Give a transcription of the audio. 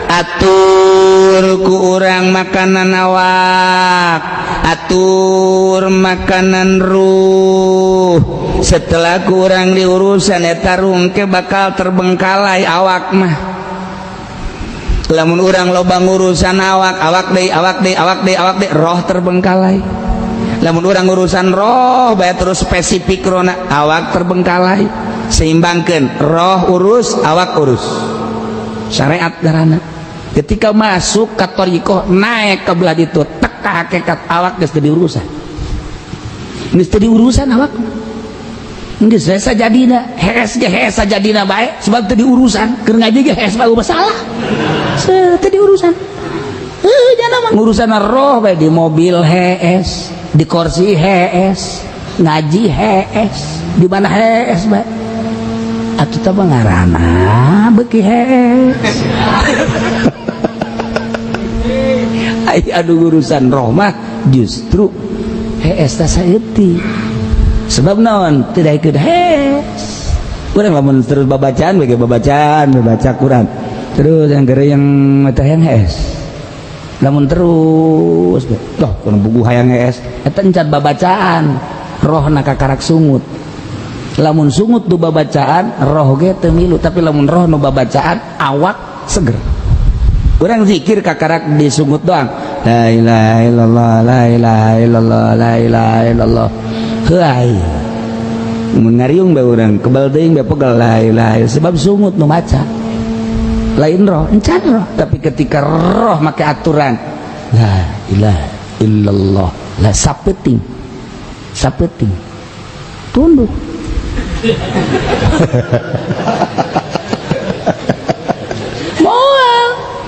atur ku urang makanan awak, atur makanan ruh. Setelah ku urang diurusan eta rungke bakal terbengkalai awak mah. Lamun urang loba ngurusan awak deui roh terbengkalai. Lamun urang urusan roh bae terus spesifik rona awak terbengkalai. Seimbangkeun roh urus awak urus. Syariat garana. Ketika masuk ka thariqah naik ke belah ditu tek ka hakikat awak geus teu diurusan. Geus teu diurusan awak. Geus sajadina, hees ge hees sajadina bae sebab teu diurusan. Keur ngaji ge hees bae masalah. Teu diurusan. Jangan mah ngurusan roh bae di mobil hees, di kursi hees, ngaji hees, di mana hees bae. Atuh teh ngaranna beuki hees. Ai adu urusan roh mah justru hees teh saeutik. Sebab naon teu daekeun hees. Urang lamun terus babacaan bage babacaan baca Quran. Terus yang gere yang mata yang hees. Lamun terus doh kuna buku hayang hees eta encan babacaan rohna kakarak sungut. Lamun sungut nu babacaan roh ge teu milu, tapi lamun roh nu babacaan awak seger. Urang zikir kakarak disungut doang. La ilaha illallah, la ilaha illallah, la ilaha illallah. Heuai. Mun ngariung bae urang kebal teuing bae pegel la ilaha sebab sungut nu maca. Lain roh, encan roh, tapi ketika roh make aturan la ilaha illallah, la sapeting. Sapeting. Tunduk.